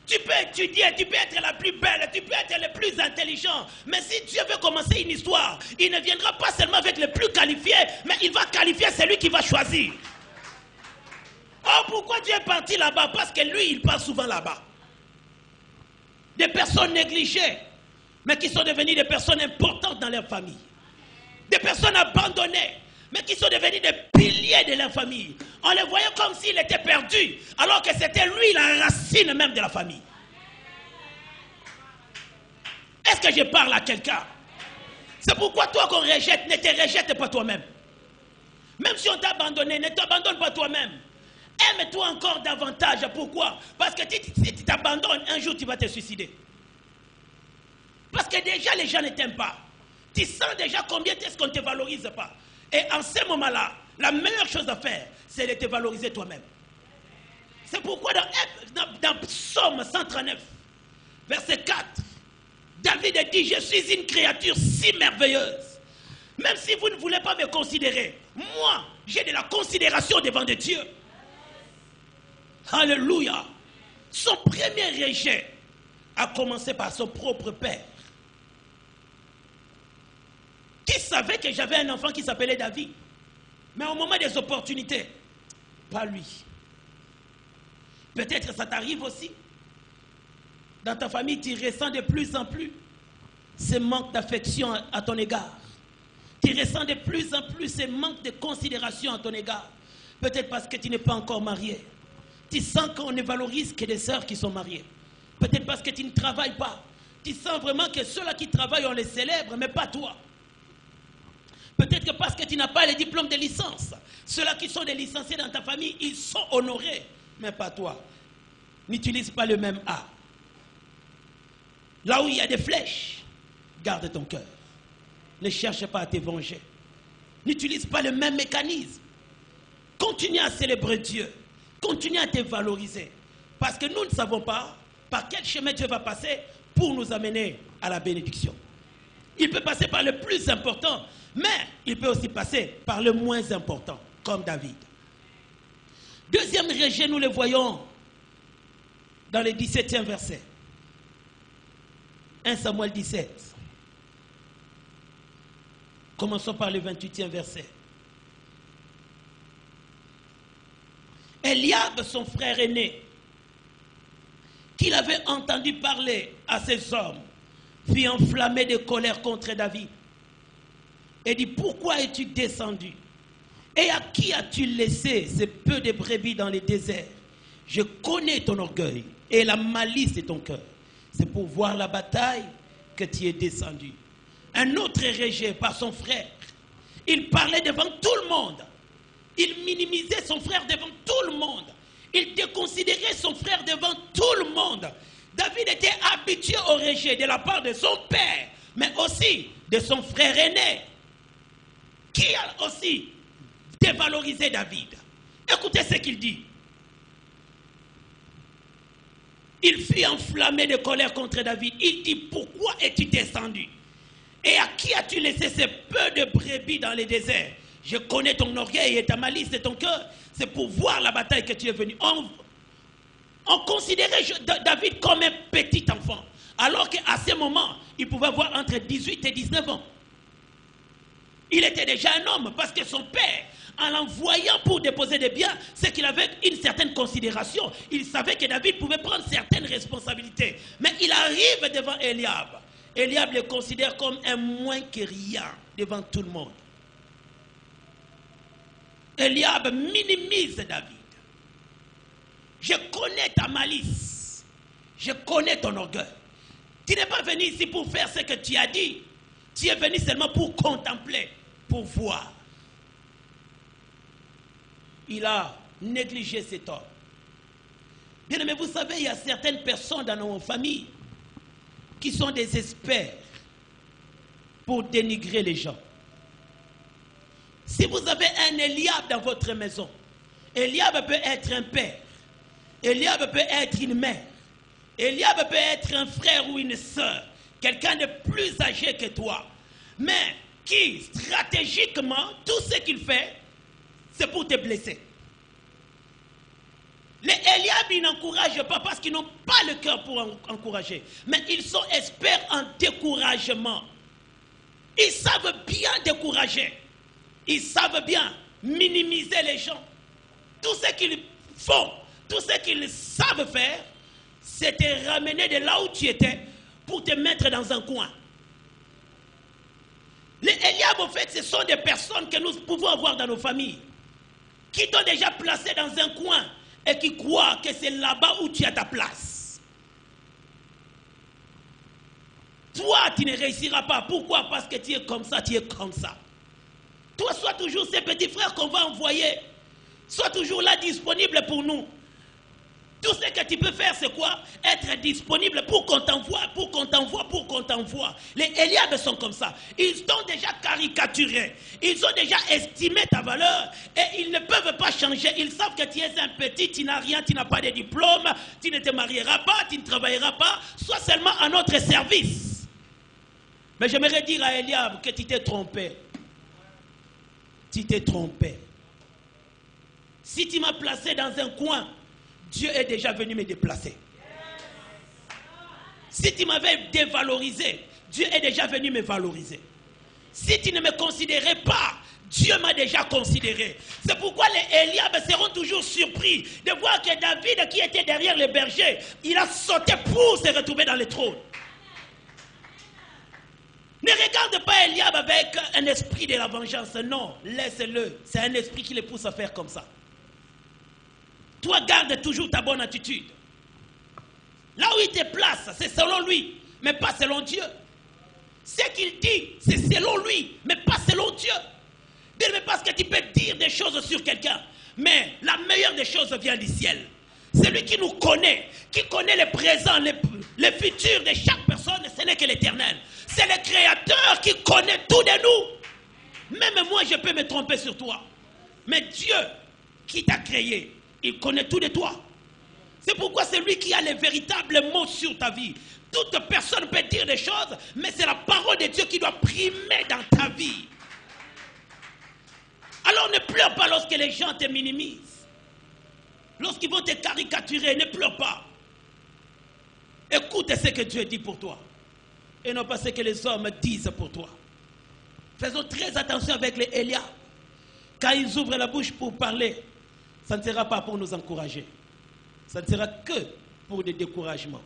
Tu peux étudier, tu peux être la plus belle, tu peux être le plus intelligent. Mais si Dieu veut commencer une histoire, il ne viendra pas seulement avec le plus qualifié, mais il va qualifier celui qui va choisir. Oh, pourquoi Dieu est parti là-bas? Parce que lui, il part souvent là-bas. Des personnes négligées, mais qui sont devenues des personnes importantes dans leur famille. Des personnes abandonnées, mais qui sont devenus des piliers de leur famille. On les voyait comme s'il était perdu, alors que c'était lui la racine même de la famille. Est-ce que je parle à quelqu'un? C'est pourquoi toi qu'on rejette, ne te rejette pas toi-même. Même si on t'a abandonné, ne t'abandonne pas toi-même. Aime-toi encore davantage. Pourquoi? Parce que si tu t'abandonnes, un jour tu vas te suicider. Parce que déjà les gens ne t'aiment pas. Tu sens déjà combien est-ce qu'on ne te valorise pas. Et en ce moment-là, la meilleure chose à faire, c'est de te valoriser toi-même. C'est pourquoi dans Psaume 139, verset 4, David a dit, je suis une créature si merveilleuse. Même si vous ne voulez pas me considérer, moi, j'ai de la considération devant Dieu. Alléluia. Son premier rejet a commencé par son propre père, qui savait que j'avais un enfant qui s'appelait David. Mais au moment des opportunités, pas lui. Peut-être ça t'arrive aussi. Dans ta famille, tu ressens de plus en plus ce manque d'affection à ton égard. Tu ressens de plus en plus ce manque de considération à ton égard. Peut-être parce que tu n'es pas encore marié. Tu sens qu'on ne valorise que des sœurs qui sont mariées. Peut-être parce que tu ne travailles pas. Tu sens vraiment que ceux-là qui travaillent, on les célèbre, mais pas toi. Peut-être que parce que tu n'as pas les diplômes de licence. Ceux-là qui sont des licenciés dans ta famille, ils sont honorés, mais pas toi. N'utilise pas le même A. Là où il y a des flèches, garde ton cœur. Ne cherche pas à te venger. N'utilise pas le même mécanisme. Continue à célébrer Dieu. Continue à te valoriser. Parce que nous ne savons pas par quel chemin Dieu va passer pour nous amener à la bénédiction. Il peut passer par le plus important, mais il peut aussi passer par le moins important, comme David. Deuxième rejet, nous le voyons dans le 17e verset. 1 Samuel 17. Commençons par le 28e verset. Eliab, son frère aîné, qu'il avait entendu parler à ses hommes, fut enflammé de colère contre David et dit: pourquoi es-tu descendu? Et à qui as-tu laissé ces peu de brebis dans les déserts? Je connais ton orgueil et la malice de ton cœur. C'est pour voir la bataille que tu es descendu. Un autre rejet par son frère. Il parlait devant tout le monde. Il minimisait son frère devant tout le monde. Il déconsidérait son frère devant tout le monde. David était habitué au rejet de la part de son père, mais aussi de son frère aîné, qui a aussi dévalorisé David. Écoutez ce qu'il dit. Il fut enflammé de colère contre David. Il dit: pourquoi es-tu descendu? Et à qui as-tu laissé ces peu de brebis dans les déserts? Je connais ton orgueil et ta malice de ton cœur. C'est pour voir la bataille que tu es venu. On considérait David comme un petit enfant, alors qu'à ce moment, il pouvait avoir entre 18 et 19 ans. Il était déjà un homme, parce que son père, en l'envoyant pour déposer des biens, c'est qu'il avait une certaine considération. Il savait que David pouvait prendre certaines responsabilités. Mais il arrive devant Eliab. Eliab le considère comme un moins que rien devant tout le monde. Eliab minimise David. Je connais ta malice. Je connais ton orgueil. Tu n'es pas venu ici pour faire ce que tu as dit. Tu es venu seulement pour contempler, pour voir. Il a négligé cet homme. Bien aimé, vous savez, il y a certaines personnes dans nos familles qui sont des experts pour dénigrer les gens. Si vous avez un Eliab dans votre maison, Eliab peut être un père, Eliab peut être une mère, Eliab peut être un frère ou une sœur, quelqu'un de plus âgé que toi, mais qui, stratégiquement, tout ce qu'il fait, c'est pour te blesser. Les Eliab, ils n'encouragent pas parce qu'ils n'ont pas le cœur pour encourager, mais ils sont experts en découragement. Ils savent bien décourager. Ils savent bien minimiser les gens. Tout ce qu'ils font, tout ce qu'ils savent faire, c'est te ramener de là où tu étais pour te mettre dans un coin. Les Eliab, en fait, ce sont des personnes que nous pouvons avoir dans nos familles, qui t'ont déjà placé dans un coin et qui croient que c'est là-bas où tu as ta place. Toi, tu ne réussiras pas. Pourquoi? Parce que tu es comme ça, tu es comme ça. Toi, sois toujours ces petits frères qu'on va envoyer. Sois toujours là, disponible pour nous. Tout ce que tu peux faire, c'est quoi? Être disponible pour qu'on t'envoie, pour qu'on t'envoie, pour qu'on t'envoie. Les Eliab sont comme ça. Ils t'ont déjà caricaturé. Ils ont déjà estimé ta valeur. Et ils ne peuvent pas changer. Ils savent que tu es un petit, tu n'as rien, tu n'as pas de diplôme, tu ne te marieras pas, tu ne travailleras pas. Sois seulement à notre service. Mais j'aimerais dire à Eliab que tu t'es trompé. Tu t'es trompé. Si tu m'as placé dans un coin, Dieu est déjà venu me déplacer. Si tu m'avais dévalorisé, Dieu est déjà venu me valoriser. Si tu ne me considérais pas, Dieu m'a déjà considéré. C'est pourquoi les Eliab seront toujours surpris de voir que David, qui était derrière les bergers, il a sauté pour se retrouver dans le trône. Ne regarde pas Eliab avec un esprit de la vengeance. Non, laisse-le. C'est un esprit qui le pousse à faire comme ça. Toi, garde toujours ta bonne attitude. Là où il te place, c'est selon lui, mais pas selon Dieu. Ce qu'il dit, c'est selon lui, mais pas selon Dieu. Bien, parce que tu peux dire des choses sur quelqu'un, mais la meilleure des choses vient du ciel. Celui qui nous connaît, qui connaît le présent, le futur de chaque personne, ce n'est que l'Éternel. C'est le Créateur qui connaît tout de nous. Même moi, je peux me tromper sur toi. Mais Dieu qui t'a créé, il connaît tout de toi. C'est pourquoi c'est lui qui a les véritables mots sur ta vie. Toute personne peut dire des choses, mais c'est la parole de Dieu qui doit primer dans ta vie. Alors ne pleure pas lorsque les gens te minimisent. Lorsqu'ils vont te caricaturer, ne pleure pas. Écoute ce que Dieu dit pour toi. Et non pas ce que les hommes disent pour toi. Faisons très attention avec les Eliab. Quand ils ouvrent la bouche pour parler, ça ne sera pas pour nous encourager. Ça ne sera que pour des découragements.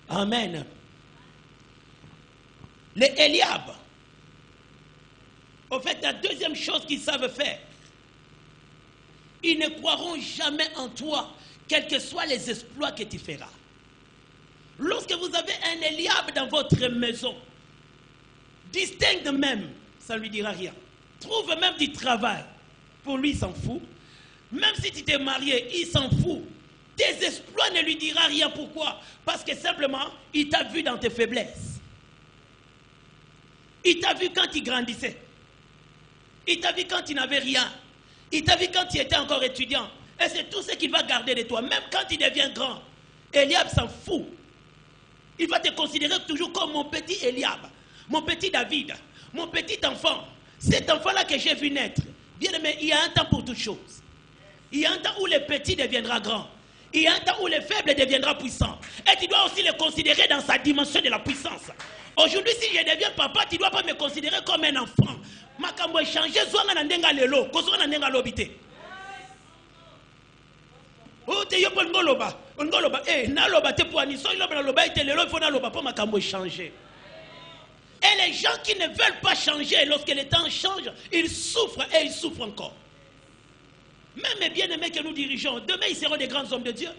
Amen. Les Eliab, en fait, la deuxième chose qu'ils savent faire, ils ne croiront jamais en toi, quels que soient les exploits que tu feras. Lorsque vous avez un Eliab dans votre maison, distingue même, ça ne lui dira rien. Trouve même du travail. Pour lui, il s'en fout. Même si tu t'es marié, il s'en fout. Tes exploits ne lui dira rien. Pourquoi? Parce que simplement, il t'a vu dans tes faiblesses. Il t'a vu quand il grandissait. Il t'a vu quand il n'avait rien. Il t'a vu quand il était encore étudiant. Et c'est tout ce qu'il va garder de toi. Même quand il devient grand, Eliab s'en fout. Il va te considérer toujours comme mon petit Eliab, mon petit David, mon petit enfant. Cet enfant-là que j'ai vu naître. Bien aimé, il y a un temps pour toutes choses. Il y a un temps où le petit deviendra grand. Il y a un temps où le faible deviendra puissant. Et tu dois aussi le considérer dans sa dimension de la puissance. Aujourd'hui, si je deviens papa, tu ne dois pas me considérer comme un enfant. Makambo échanger, zwanga na ndenga lelo, kozonga na ndenga lobité. Oh, te yopo ngoloba, na loba te poani, so loba na loba ite lelo, il faut na loba pour makambo échanger. Et les gens qui ne veulent pas changer, lorsque le temps change, ils souffrent et ils souffrent encore. Même les bien-aimés que nous dirigeons, demain ils seront des grands hommes de Dieu.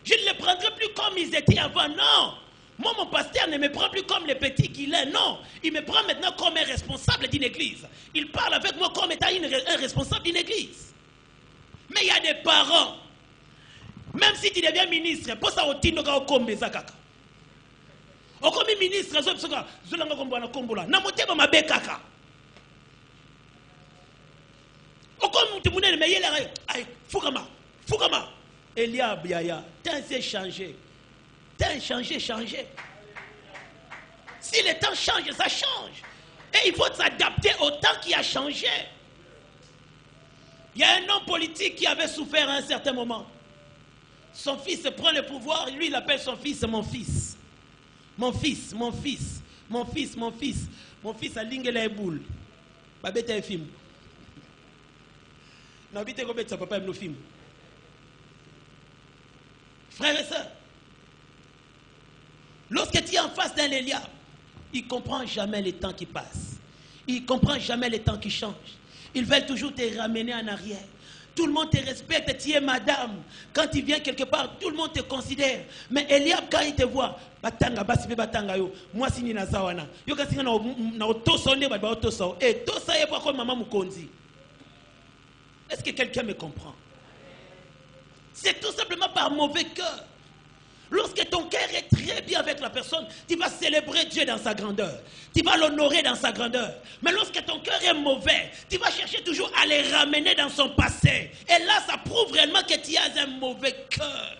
Je ne les prendrai plus comme ils étaient avant, non. Moi, mon pasteur ne me prend plus comme le petit qu'il est, non. Il me prend maintenant comme un responsable d'une église. Il parle avec moi comme étant un responsable d'une église. Mais il y a des parents, même si tu deviens ministre, pour ça, on t'innoga au kombe zakaka. Au comme ministre, zolanga kombola kombola, na motema mabe kaka. Au comme tu mounes mais yela ay fukama. Eliab yaya, temps s'est changé. Temps changé. Si le temps change, ça change. Et il faut s'adapter au temps qui a changé. Il y a un homme politique qui avait souffert à un certain moment. Son fils prend le pouvoir, lui il appelle son fils mon fils. Mon fils. Mon fils a lingé boule. Babete un film. N'habite comme ça, papa aime le film. Frères et sœurs, lorsque tu es en face d'un Eliab, il ne comprend jamais les temps qui passent. Il ne comprend jamais les temps qui changent. Ils veulent toujours te ramener en arrière. Tout le monde te respecte, tu es madame. Quand tu viens quelque part, tout le monde te considère. Mais Eliab, quand il te voit, batanga, basibe batanga yo, moi si ni nazawana. Yo kasi na otoso ne ba otoso. Et tosa ye kwa maman mukonzi. Est-ce que quelqu'un me comprend? C'est tout simplement par mauvais cœur. Lorsque ton cœur est très bien avec la personne, tu vas célébrer Dieu dans sa grandeur. Tu vas l'honorer dans sa grandeur. Mais lorsque ton cœur est mauvais, tu vas chercher toujours à les ramener dans son passé. Et là, ça prouve réellement que tu as un mauvais cœur.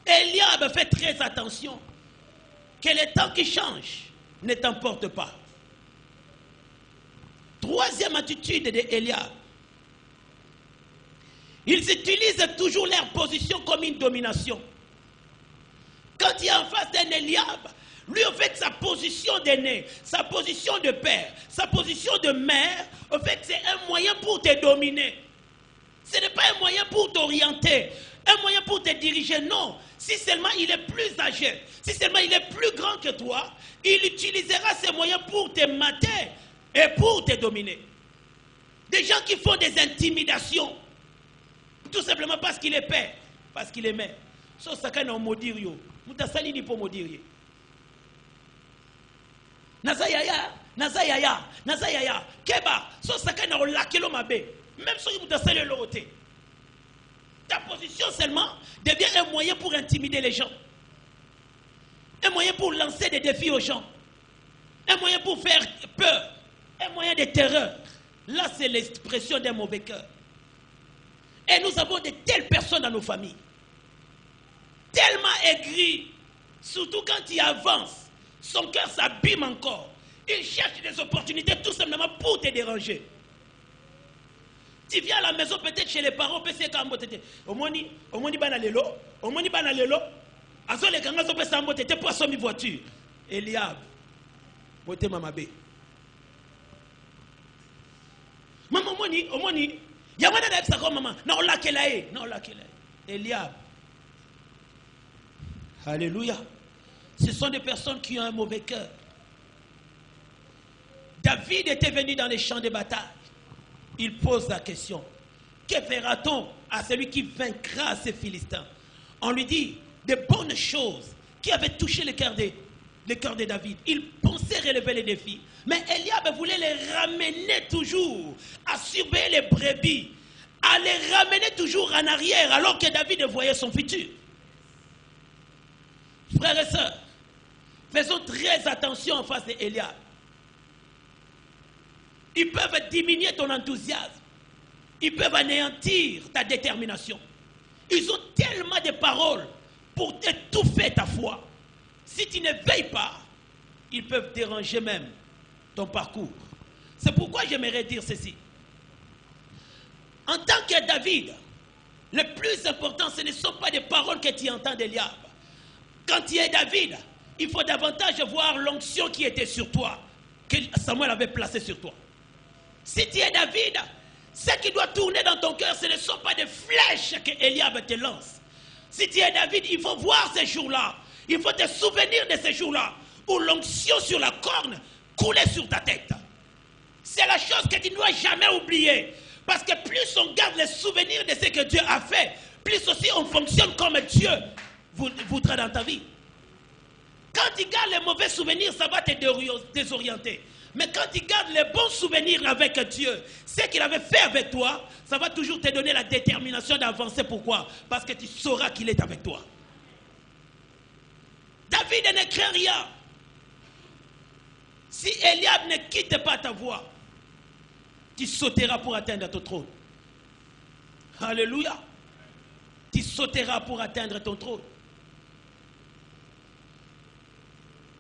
Eliab fait très attention. Que le temps qui change ne t'emporte pas. Troisième attitude de Eliab. Ils utilisent toujours leur position comme une domination. Quand il est en face d'un Eliab, lui, en fait, sa position d'aîné, sa position de père, sa position de mère, en fait, c'est un moyen pour te dominer. Ce n'est pas un moyen pour t'orienter, un moyen pour te diriger, non. Si seulement il est plus âgé, si seulement il est plus grand que toi, il utilisera ces moyens pour te mater et pour te dominer. Des gens qui font des intimidations, tout simplement parce qu'il est père, parce qu'il est mère. So sakana omodir yo, mutasali ni po modir ye. Nazayaya, nazayaya, nazayaya. Keba, so sakana olakelo mabe. Même si mutasali l'autre. Ta position seulement devient un moyen pour intimider les gens. Un moyen pour lancer des défis aux gens. Un moyen pour faire peur. Un moyen de terreur. Là, c'est l'expression d'un mauvais cœur. Et nous avons de telles personnes dans nos familles. Tellement aigries. Surtout quand il avance. Son cœur s'abîme encore. Il cherche des opportunités tout simplement pour te déranger. Tu viens à la maison peut-être chez les parents, peut-être que omoni bana lelo, azo le kanga zo pesa mbote te poisson mi voiture. Eliab, bote mamabe. Maman omoni, yamana na epsa ko maman, na olakelae. Eliab. Alléluia. Ce sont des personnes qui ont un mauvais cœur. David était venu dans les champs de bataille. Il pose la question, que fera-t-on à celui qui vaincra ces Philistins? On lui dit de bonnes choses qui avaient touché le cœur de David. Il pensait relever les défis. Mais Eliab voulait les ramener toujours à surveiller les brebis, à les ramener toujours en arrière alors que David voyait son futur. Frères et sœurs, faisons très attention en face d'Eliab. Ils peuvent diminuer ton enthousiasme. Ils peuvent anéantir ta détermination. Ils ont tellement de paroles pour étouffer ta foi. Si tu ne veilles pas, ils peuvent déranger même ton parcours. C'est pourquoi j'aimerais dire ceci. En tant que David, le plus important, ce ne sont pas des paroles que tu entends d'Eliab. Quand tu es David, il faut davantage voir l'onction qui était sur toi, que Samuel avait placée sur toi. Si tu es David, ce qui doit tourner dans ton cœur, ce ne sont pas des flèches que Eliab te lance. Si tu es David, il faut voir ces jours-là. Il faut te souvenir de ces jours-là où l'onction sur la corne coulait sur ta tête. C'est la chose que tu ne dois jamais oublier. Parce que plus on garde les souvenirs de ce que Dieu a fait, plus aussi on fonctionne comme Dieu voudra dans ta vie. Quand tu gardes les mauvais souvenirs, ça va te désorienter. Mais quand tu gardes les bons souvenirs avec Dieu, ce qu'il avait fait avec toi, ça va toujours te donner la détermination d'avancer. Pourquoi? Parce que tu sauras qu'il est avec toi. David ne craint rien. Si Eliab ne quitte pas ta voie, tu sauteras pour atteindre ton trône. Alléluia. Tu sauteras pour atteindre ton trône.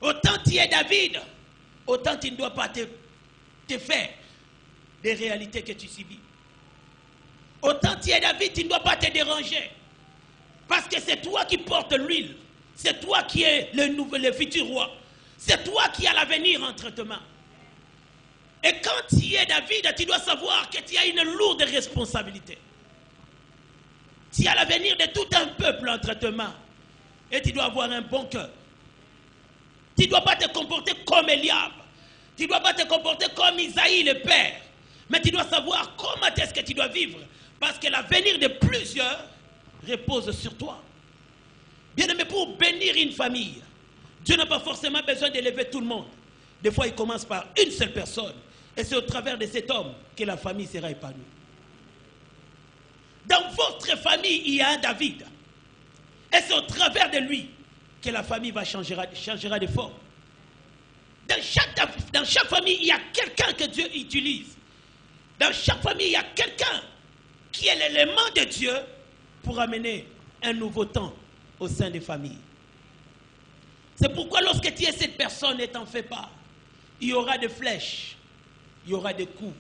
Autant tu es David, autant tu ne dois pas te faire des réalités que tu subis. Autant tu es David, tu ne dois pas te déranger. Parce que c'est toi qui portes l'huile. C'est toi qui es le futur roi. C'est toi qui as l'avenir entre tes mains. Et quand tu es David, tu dois savoir que tu as une lourde responsabilité. Tu as l'avenir de tout un peuple entre tes mains. Et tu dois avoir un bon cœur. Tu ne dois pas te comporter comme Eliab. Tu ne dois pas te comporter comme Isaïe le père. Mais tu dois savoir comment est-ce que tu dois vivre. Parce que l'avenir de plusieurs repose sur toi. Bien aimé, pour bénir une famille, Dieu n'a pas forcément besoin d'élever tout le monde. Des fois, il commence par une seule personne. Et c'est au travers de cet homme que la famille sera épanouie. Dans votre famille, il y a un David. Et c'est au travers de lui que la famille changera de forme. Dans chaque famille, il y a quelqu'un que Dieu utilise. Dans chaque famille, il y a quelqu'un qui est l'élément de Dieu pour amener un nouveau temps au sein des familles. C'est pourquoi lorsque tu es cette personne et t'en fais pas, il y aura des flèches, il y aura des coups.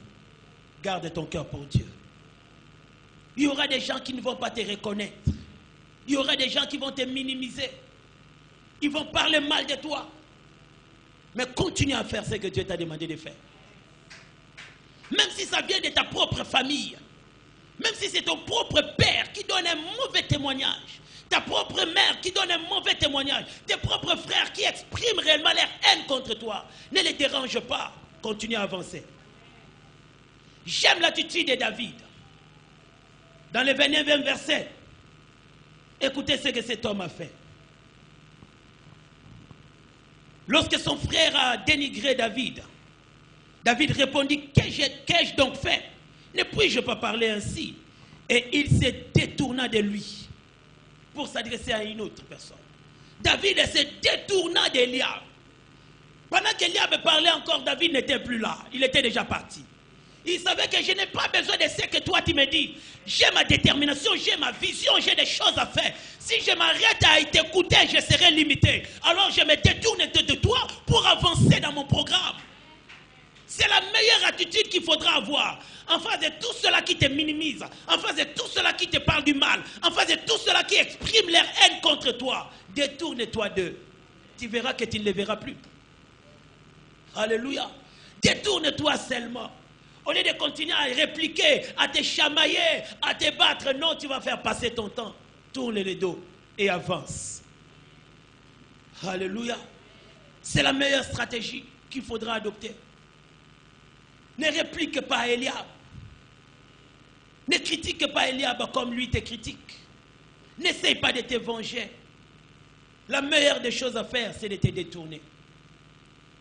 Garde ton cœur pour Dieu. Il y aura des gens qui ne vont pas te reconnaître. Il y aura des gens qui vont te minimiser. Ils vont parler mal de toi. Mais continue à faire ce que Dieu t'a demandé de faire. Même si ça vient de ta propre famille, même si c'est ton propre père qui donne un mauvais témoignage, ta propre mère qui donne un mauvais témoignage, tes propres frères qui expriment réellement leur haine contre toi, ne les dérange pas, continue à avancer. J'aime l'attitude de David. Dans le 29e verset, écoutez ce que cet homme a fait. Lorsque son frère a dénigré David, David répondit, qu'ai-je donc fait? Ne puis-je pas parler ainsi? Et il se détourna de lui pour s'adresser à une autre personne. David se détourna d'Eliab. Pendant qu'Eliab parlait encore, David n'était plus là. Il était déjà parti. Il savait que je n'ai pas besoin de ce que toi tu me dis. J'ai ma détermination, j'ai ma vision, j'ai des choses à faire. Si je m'arrête à t'écouter, je serai limité. Alors je me détourne de toi pour avancer dans mon programme. C'est la meilleure attitude qu'il faudra avoir. En face de tout cela qui te minimise, en face de tout cela qui te parle du mal, en face de tout cela qui exprime leur haine contre toi, détourne-toi d'eux. Tu verras que tu ne les verras plus. Alléluia. Détourne-toi seulement. Au lieu de continuer à répliquer, à te chamailler, à te battre, non, tu vas faire passer ton temps. Tourne le dos et avance. Alléluia. C'est la meilleure stratégie qu'il faudra adopter. Ne réplique pas Eliab. Ne critique pas Eliab comme lui te critique. N'essaye pas de te venger. La meilleure des choses à faire, c'est de te détourner.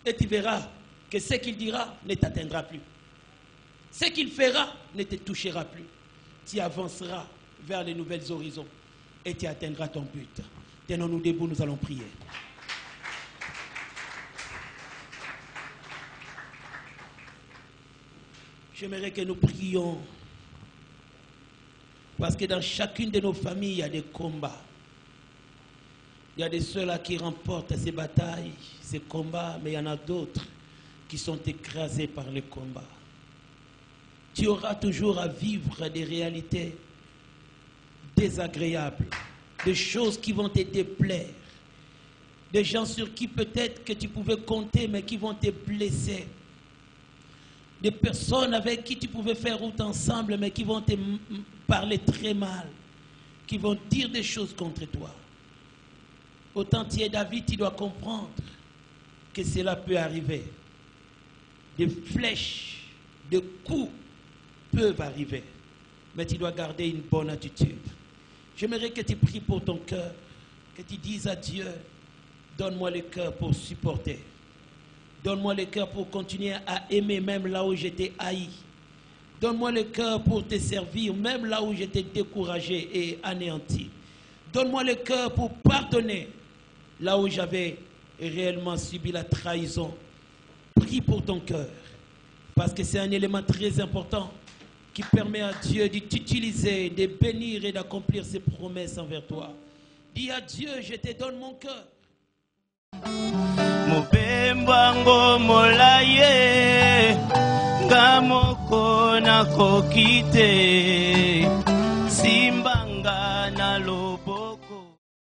Et tu verras que ce qu'il dira ne t'atteindra plus. Ce qu'il fera ne te touchera plus. Tu avanceras vers les nouvelles horizons et tu atteindras ton but. Tenons-nous debout, nous allons prier. J'aimerais que nous prions. Parce que dans chacune de nos familles, il y a des combats. Il y a de ceux-là qui remportent ces batailles, ces combats, mais il y en a d'autres qui sont écrasés par les combats. Tu auras toujours à vivre des réalités désagréables, des choses qui vont te déplaire, des gens sur qui peut-être que tu pouvais compter, mais qui vont te blesser. Des personnes avec qui tu pouvais faire route ensemble, mais qui vont te parler très mal, qui vont dire des choses contre toi. Autant tu es David, tu dois comprendre que cela peut arriver. Des flèches, des coups peuvent arriver, mais tu dois garder une bonne attitude. J'aimerais que tu pries pour ton cœur, que tu dises à Dieu, donne-moi le cœur pour supporter. Donne-moi le cœur pour continuer à aimer même là où j'étais haï. Donne-moi le cœur pour te servir même là où j'étais découragé et anéanti. Donne-moi le cœur pour pardonner là où j'avais réellement subi la trahison. Prie pour ton cœur, parce que c'est un élément très important qui permet à Dieu de t'utiliser, de bénir et d'accomplir ses promesses envers toi. Dis à Dieu, je te donne mon cœur. Mupembango molaye ngamoko nakokite